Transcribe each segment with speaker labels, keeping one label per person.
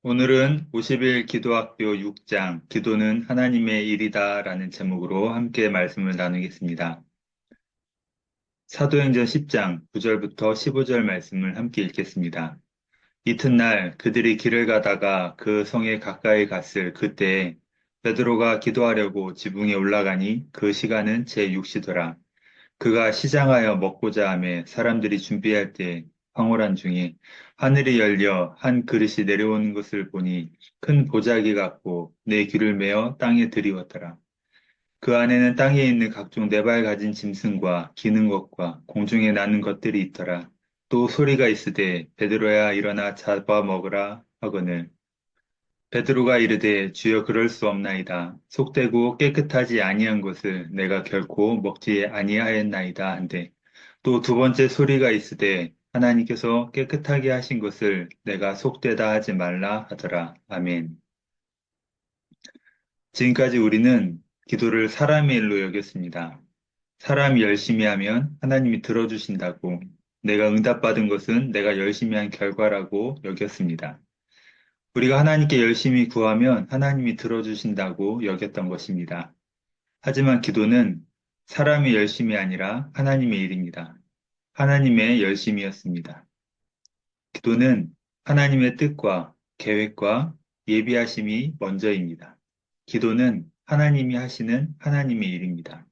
Speaker 1: 오늘은 50일 기도학교 6장, 기도는 하나님의 일이다 라는 제목으로 함께 말씀을 나누겠습니다. 사도행전 10장 9절부터 15절 말씀을 함께 읽겠습니다. 이튿날 그들이 길을 가다가 그 성에 가까이 갔을 그때에 베드로가 기도하려고 지붕에 올라가니 그 시간은 제6시더라. 그가 시장하여 먹고자 하매 사람들이 준비할 때 황홀한 중에 하늘이 열려 한 그릇이 내려오는 것을 보니 큰 보자기 같고 내 귀를 메어 땅에 들이웠더라. 그 안에는 땅에 있는 각종 네 발 가진 짐승과 기는 것과 공중에 나는 것들이 있더라. 또 소리가 있으되 베드로야 일어나 잡아 먹으라 하거늘 베드로가 이르되 주여 그럴 수 없나이다. 속되고 깨끗하지 아니한 것을 내가 결코 먹지 아니하였나이다 한데 또 두 번째 소리가 있으되 하나님께서 깨끗하게 하신 것을 내가 속되다 하지 말라 하더라. 아멘. 지금까지 우리는 기도를 사람의 일로 여겼습니다. 사람이 열심히 하면 하나님이 들어주신다고 내가 응답받은 것은 내가 열심히 한 결과라고 여겼습니다. 우리가 하나님께 열심히 구하면 하나님이 들어주신다고 여겼던 것입니다. 하지만 기도는 사람의 열심이 아니라 하나님의 일입니다. 하나님의 열심이었습니다. 기도는 하나님의 뜻과 계획과 예비하심이 먼저입니다. 기도는 하나님이 하시는 하나님의 일입니다.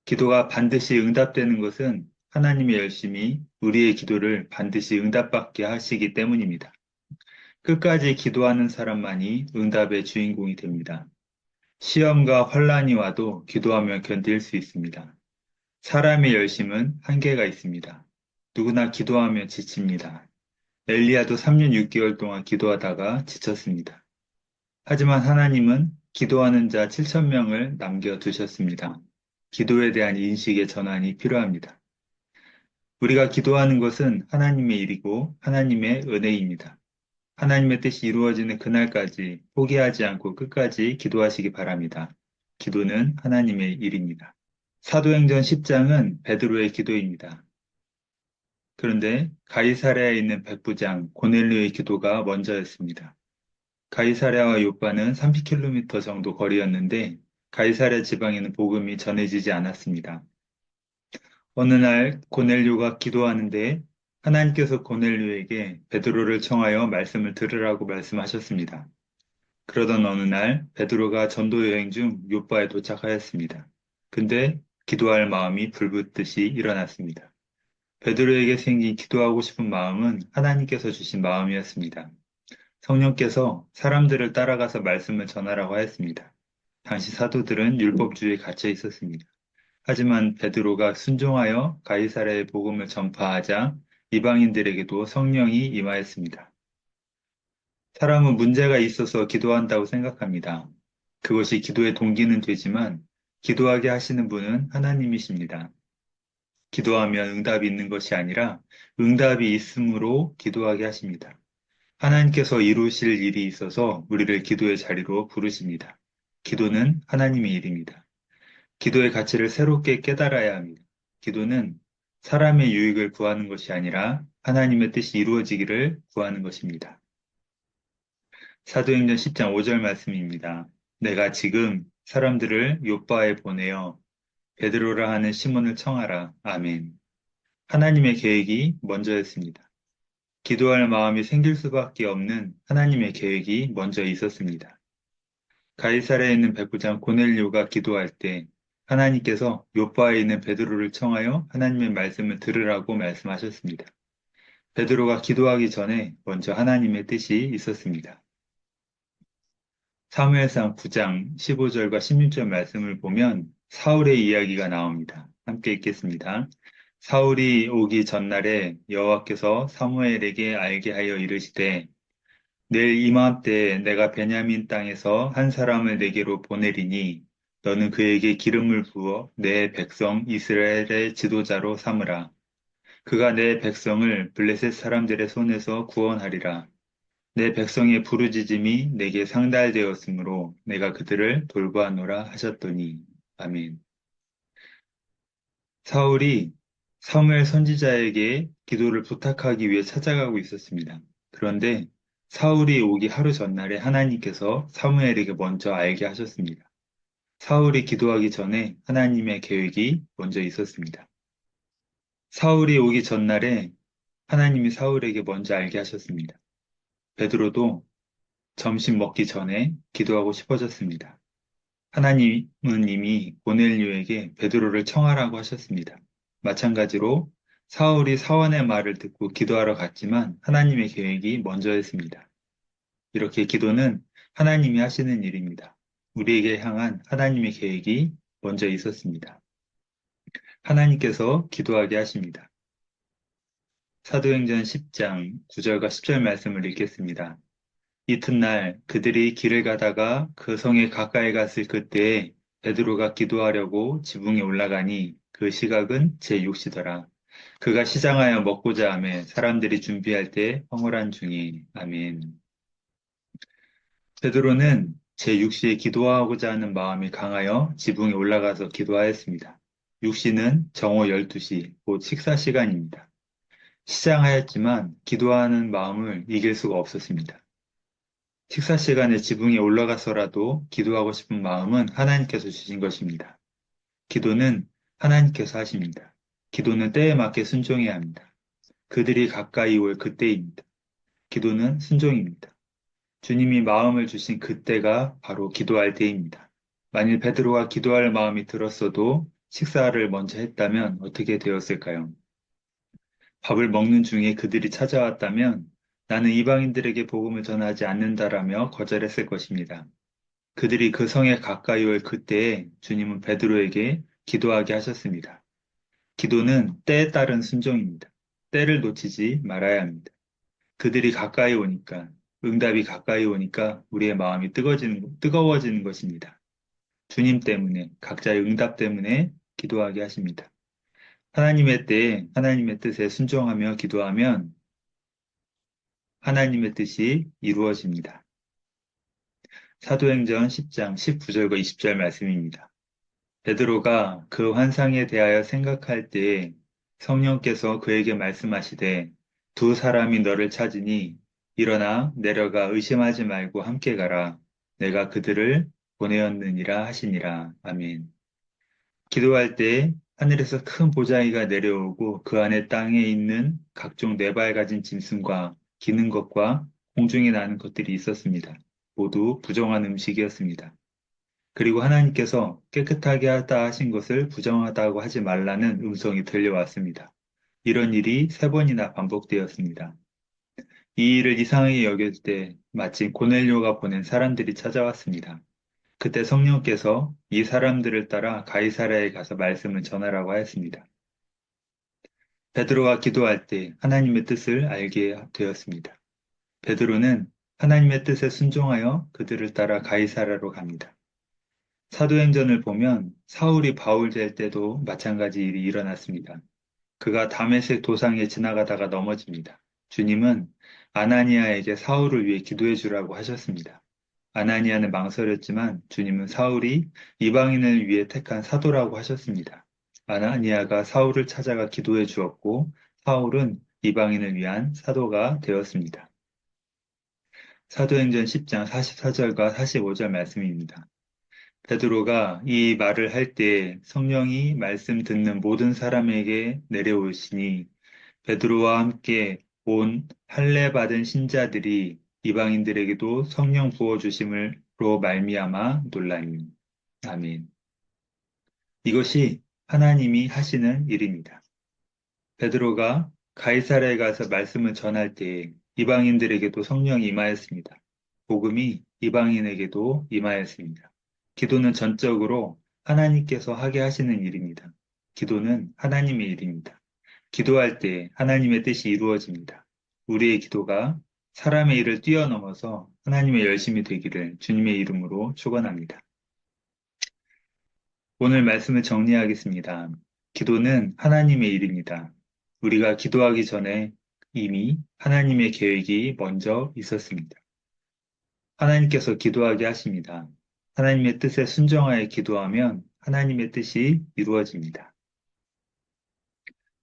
Speaker 1: 기도가 반드시 응답되는 것은 하나님의 열심이 우리의 기도를 반드시 응답받게 하시기 때문입니다. 끝까지 기도하는 사람만이 응답의 주인공이 됩니다. 시험과 환란이 와도 기도하며 견딜 수 있습니다. 사람의 열심은 한계가 있습니다. 누구나 기도하며 지칩니다. 엘리야도 3년 6개월 동안 기도하다가 지쳤습니다. 하지만 하나님은 기도하는 자 7천 명을 남겨두셨습니다. 기도에 대한 인식의 전환이 필요합니다. 우리가 기도하는 것은 하나님의 일이고 하나님의 은혜입니다. 하나님의 뜻이 이루어지는 그날까지 포기하지 않고 끝까지 기도하시기 바랍니다. 기도는 하나님의 일입니다. 사도행전 10장은 베드로의 기도입니다. 그런데 가이사랴에 있는 백부장 고넬료의 기도가 먼저였습니다. 가이사랴와 요빠는 30km 정도 거리였는데 가이사랴 지방에는 복음이 전해지지 않았습니다. 어느 날 고넬료가 기도하는데 하나님께서 고넬료에게 베드로를 청하여 말씀을 들으라고 말씀하셨습니다. 그러던 어느 날 베드로가 전도 여행 중 요빠에 도착하였습니다. 근데 기도할 마음이 불붙듯이 일어났습니다. 베드로에게 생긴 기도하고 싶은 마음은 하나님께서 주신 마음이었습니다. 성령께서 사람들을 따라가서 말씀을 전하라고 하였습니다. 당시 사도들은 율법주의에 갇혀 있었습니다. 하지만 베드로가 순종하여 가이사랴의 복음을 전파하자 이방인들에게도 성령이 임하였습니다. 사람은 문제가 있어서 기도한다고 생각합니다. 그것이 기도의 동기는 되지만 기도하게 하시는 분은 하나님이십니다. 기도하면 응답이 있는 것이 아니라 응답이 있음으로 기도하게 하십니다. 하나님께서 이루실 일이 있어서 우리를 기도의 자리로 부르십니다. 기도는 하나님의 일입니다. 기도의 가치를 새롭게 깨달아야 합니다. 기도는 사람의 유익을 구하는 것이 아니라 하나님의 뜻이 이루어지기를 구하는 것입니다. 사도행전 10장 5절 말씀입니다. 내가 지금 사람들을 요빠에 보내어 베드로라 하는 시몬을 청하라. 아멘. 하나님의 계획이 먼저였습니다. 기도할 마음이 생길 수밖에 없는 하나님의 계획이 먼저 있었습니다. 가이사랴에 있는 백부장 고넬료가 기도할 때 하나님께서 요빠에 있는 베드로를 청하여 하나님의 말씀을 들으라고 말씀하셨습니다. 베드로가 기도하기 전에 먼저 하나님의 뜻이 있었습니다. 사무엘상 9장 15절과 16절 말씀을 보면 사울의 이야기가 나옵니다. 함께 읽겠습니다. 사울이 오기 전날에 여호와께서 사무엘에게 알게 하여 이르시되 내일 이맘때 내가 베냐민 땅에서 한 사람을 내게로 보내리니 너는 그에게 기름을 부어 내 백성 이스라엘의 지도자로 삼으라. 그가 내 백성을 블레셋 사람들의 손에서 구원하리라. 내 백성의 부르짖음이 내게 상달되었으므로 내가 그들을 돌보아노라 하셨더니 아멘. 사울이 사무엘 선지자에게 기도를 부탁하기 위해 찾아가고 있었습니다. 그런데 사울이 오기 하루 전날에 하나님께서 사무엘에게 먼저 알게 하셨습니다. 사울이 기도하기 전에 하나님의 계획이 먼저 있었습니다. 사울이 오기 전날에 하나님이 사울에게 먼저 알게 하셨습니다. 베드로도 점심 먹기 전에 기도하고 싶어졌습니다. 하나님은 이미 고넬료에게 베드로를 청하라고 하셨습니다. 마찬가지로 사울이 사원의 말을 듣고 기도하러 갔지만 하나님의 계획이 먼저였습니다. 이렇게 기도는 하나님이 하시는 일입니다. 우리에게 향한 하나님의 계획이 먼저 있었습니다. 하나님께서 기도하게 하십니다. 사도행전 10장 9절과 10절 말씀을 읽겠습니다. 이튿날 그들이 길을 가다가 그 성에 가까이 갔을 그때에 베드로가 기도하려고 지붕에 올라가니 그 시각은 제6시더라. 그가 시장하여 먹고자 하매 사람들이 준비할 때 황홀한 중이. 아멘. 베드로는 제6시에 기도하고자 하는 마음이 강하여 지붕에 올라가서 기도하였습니다. 6시는 정오 12시, 곧 식사 시간입니다. 시장하였지만 기도하는 마음을 이길 수가 없었습니다. 식사 시간에 지붕에 올라가서라도 기도하고 싶은 마음은 하나님께서 주신 것입니다. 기도는 하나님께서 하십니다. 기도는 때에 맞게 순종해야 합니다. 그들이 가까이 올 그때입니다. 기도는 순종입니다. 주님이 마음을 주신 그때가 바로 기도할 때입니다. 만일 베드로가 기도할 마음이 들었어도 식사를 먼저 했다면 어떻게 되었을까요? 밥을 먹는 중에 그들이 찾아왔다면 나는 이방인들에게 복음을 전하지 않는다라며 거절했을 것입니다. 그들이 그 성에 가까이 올 그때에 주님은 베드로에게 기도하게 하셨습니다. 기도는 때에 따른 순종입니다. 때를 놓치지 말아야 합니다. 그들이 가까이 오니까, 응답이 가까이 오니까 우리의 마음이 뜨거워지는 것입니다. 주님 때문에, 각자의 응답 때문에 기도하게 하십니다. 하나님의 때에 하나님의 뜻에 순종하며 기도하면 하나님의 뜻이 이루어집니다. 사도행전 10장 19절과 20절 말씀입니다. 베드로가 그 환상에 대하여 생각할 때에 성령께서 그에게 말씀하시되 두 사람이 너를 찾으니 일어나 내려가 의심하지 말고 함께 가라. 내가 그들을 보내었느니라 하시니라. 아멘. 기도할 때 하늘에서 큰 보자기가 내려오고 그 안에 땅에 있는 각종 네발 가진 짐승과 기는 것과 공중에 나는 것들이 있었습니다. 모두 부정한 음식이었습니다. 그리고 하나님께서 깨끗하게 하다 하신 것을 부정하다고 하지 말라는 음성이 들려왔습니다. 이런 일이 3번이나 반복되었습니다. 이 일을 이상하게 여길 때 마침 고넬료가 보낸 사람들이 찾아왔습니다. 그때 성령께서 이 사람들을 따라 가이사랴에 가서 말씀을 전하라고 하였습니다. 베드로가 기도할 때 하나님의 뜻을 알게 되었습니다. 베드로는 하나님의 뜻에 순종하여 그들을 따라 가이사랴로 갑니다. 사도행전을 보면 사울이 바울 될 때도 마찬가지 일이 일어났습니다. 그가 다메섹 도상에 지나가다가 넘어집니다. 주님은 아나니아에게 사울을 위해 기도해 주라고 하셨습니다. 아나니아는 망설였지만 주님은 사울이 이방인을 위해 택한 사도라고 하셨습니다. 아나니아가 사울을 찾아가 기도해 주었고 사울은 이방인을 위한 사도가 되었습니다. 사도행전 10장 44절과 45절 말씀입니다. 베드로가 이 말을 할 때 성령이 말씀 듣는 모든 사람에게 내려오시니 베드로와 함께 온 할례 받은 신자들이 이방인들에게도 성령 부어 주심으로 말미암아 놀라니. 아멘. 이것이 하나님이 하시는 일입니다. 베드로가 가이사랴에 가서 말씀을 전할 때 이방인들에게도 성령이 임하였습니다. 복음이 이방인에게도 임하였습니다. 기도는 전적으로 하나님께서 하게 하시는 일입니다. 기도는 하나님의 일입니다. 기도할 때 하나님의 뜻이 이루어집니다. 우리의 기도가 사람의 일을 뛰어넘어서 하나님의 열심이 되기를 주님의 이름으로 축원합니다. 오늘 말씀을 정리하겠습니다. 기도는 하나님의 일입니다. 우리가 기도하기 전에 이미 하나님의 계획이 먼저 있었습니다. 하나님께서 기도하게 하십니다. 하나님의 뜻에 순종하여 기도하면 하나님의 뜻이 이루어집니다.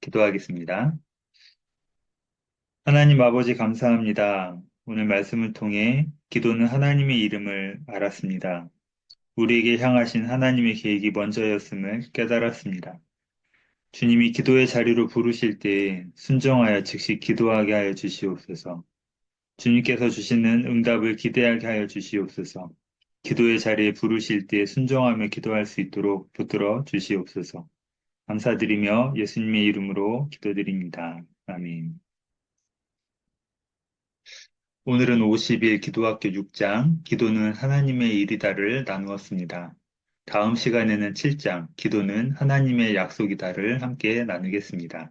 Speaker 1: 기도하겠습니다. 하나님 아버지 감사합니다. 오늘 말씀을 통해 기도는 하나님의 이름을 알았습니다. 우리에게 향하신 하나님의 계획이 먼저였음을 깨달았습니다. 주님이 기도의 자리로 부르실 때 순종하여 즉시 기도하게 하여 주시옵소서. 주님께서 주시는 응답을 기대하게 하여 주시옵소서. 기도의 자리에 부르실 때 순종하며 기도할 수 있도록 붙들어 주시옵소서. 감사드리며 예수님의 이름으로 기도드립니다. 아멘. 오늘은 50일 기도학교 6장, 기도는 하나님의 일이다를 나누었습니다. 다음 시간에는 7장, 기도는 하나님의 약속이다를 함께 나누겠습니다.